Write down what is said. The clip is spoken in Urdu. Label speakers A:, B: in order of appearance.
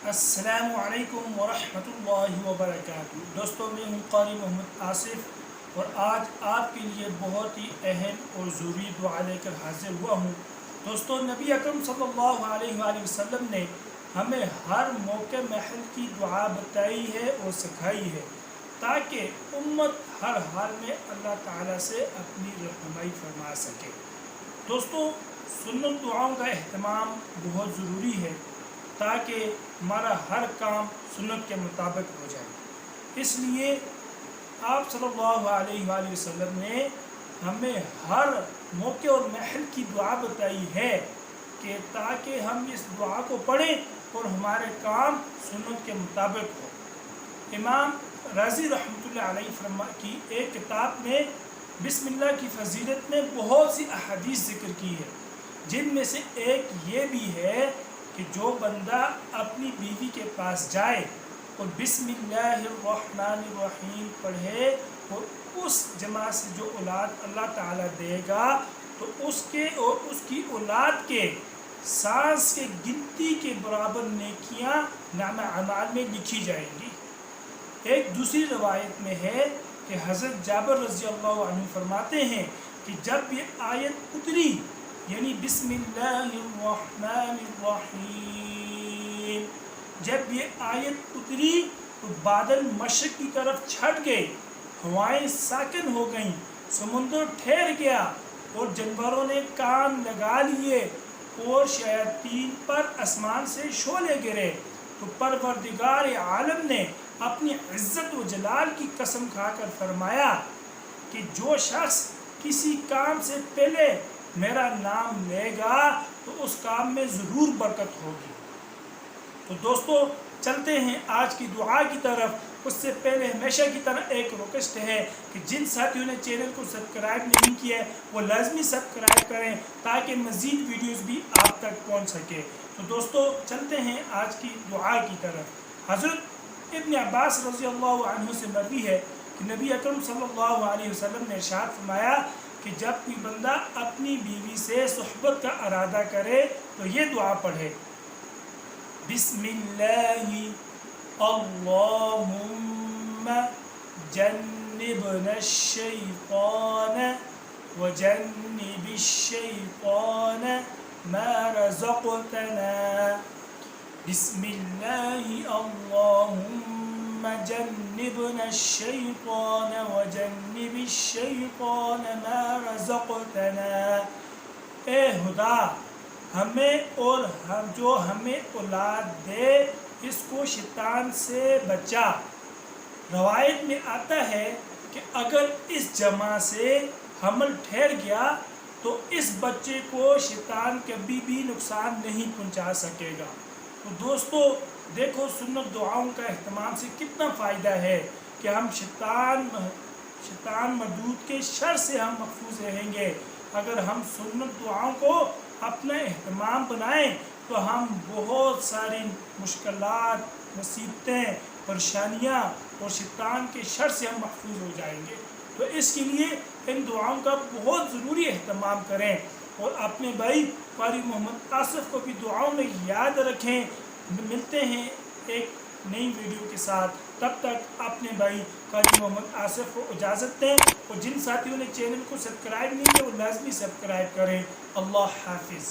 A: السلام علیکم ورحمۃ اللہ وبرکاتہ۔ دوستوں، میں ہوں قاری محمد آصف اور آج آپ کے لیے بہت ہی اہم اور ضروری دعا لے کر حاضر ہوا ہوں۔ دوستوں، نبی اکرم صلی اللہ علیہ وآلہ وسلم نے ہمیں ہر موقع محل کی دعا بتائی ہے اور سکھائی ہے تاکہ امت ہر حال میں اللہ تعالیٰ سے اپنی رہنمائی فرما سکے۔ دوستوں، سنت دعاؤں کا اہتمام بہت ضروری ہے تاکہ ہمارا ہر کام سنت کے مطابق ہو جائے۔ اس لیے آپ صلی اللہ علیہ وآلہ وسلم نے ہمیں ہر موقع اور محل کی دعا بتائی ہے کہ تاکہ ہم اس دعا کو پڑھیں اور ہمارے کام سنت کے مطابق ہو۔ امام رازی رحمۃ اللہ علیہ کی ایک کتاب میں بسم اللہ کی فضیلت میں بہت سی احادیث ذکر کی ہے، جن میں سے ایک یہ بھی ہے کہ جو بندہ اپنی بیوی کے پاس جائے اور بسم اللہ الرحمن الرحیم پڑھے اور اس جمع سے جو اولاد اللہ تعالیٰ دے گا تو اس کے اور اس کی اولاد کے سانس کے گنتی کے برابر نیکیاں نامہ اعمال میں لکھی جائیں گی۔ ایک دوسری روایت میں ہے کہ حضرت جابر رضی اللہ عنہ فرماتے ہیں کہ جب یہ آیت اتری، یعنی بسم اللہ الرحمن الرحیم، جب یہ آیت اتری تو بادل مشرق کی طرف چھٹ گئے، ہوائیں ساکن ہو گئیں، سمندر ٹھہر گیا اور جانوروں نے کان لگا لیے اور شیاطین پر آسمان سے شعلے گرے، تو پروردگار عالم نے اپنی عزت و جلال کی قسم کھا کر فرمایا کہ جو شخص کسی کام سے پہلے میرا نام لے گا تو اس کام میں ضرور برکت ہوگی۔ تو دوستو، چلتے ہیں آج کی دعا کی طرف۔ اس سے پہلے ہمیشہ کی طرح ایک ریکویسٹ ہے کہ جن ساتھیوں نے چینل کو سبسکرائب نہیں کیا ہے وہ لازمی سبسکرائب کریں تاکہ مزید ویڈیوز بھی آپ تک پہنچ سکے۔ تو دوستو، چلتے ہیں آج کی دعا کی طرف۔ حضرت ابن عباس رضی اللہ عنہ سے مروی ہے کہ نبی اکرم صلی اللہ علیہ وسلم نے ارشاد فرمایا کہ جب کوئی بندہ اپنی بیوی سے صحبت کا ارادہ کرے تو یہ دعا پڑھے: بسم اللہ اللہم جنبنا الشیطان وجنب الشیطان ما رزقتنا۔ بسم اللہ اللہم جنبنا الشیطان وجنب الشیطان ما رزقتنا۔ اے خدا، ہمیں اور جو ہمیں اولاد دے اس کو شیطان سے بچا۔ روایت میں آتا ہے کہ اگر اس جمع سے حمل ٹھہر گیا تو اس بچے کو شیطان کبھی بھی نقصان نہیں پہنچا سکے گا۔ تو دوستو، دیکھو سنت دعاؤں کا اہتمام سے کتنا فائدہ ہے کہ ہم شیطان مردود کے شر سے ہم محفوظ رہیں گے۔ اگر ہم سنت دعاؤں کو اپنا اہتمام بنائیں تو ہم بہت ساری مشکلات، مصیبتیں، پریشانیاں اور شیطان کے شر سے ہم محفوظ ہو جائیں گے۔ تو اس کے لیے ان دعاؤں کا بہت ضروری اہتمام کریں اور اپنے بھائی قاری محمد آصف کو بھی دعاؤں میں یاد رکھیں۔ ملتے ہیں ایک نئی ویڈیو کے ساتھ، تب تک اپنے بھائی قاری محمد آصف کو اجازت دیں، اور جن ساتھیوں نے چینل کو سبسکرائب نہیں کیا وہ لازمی سبسکرائب کریں۔ اللہ حافظ۔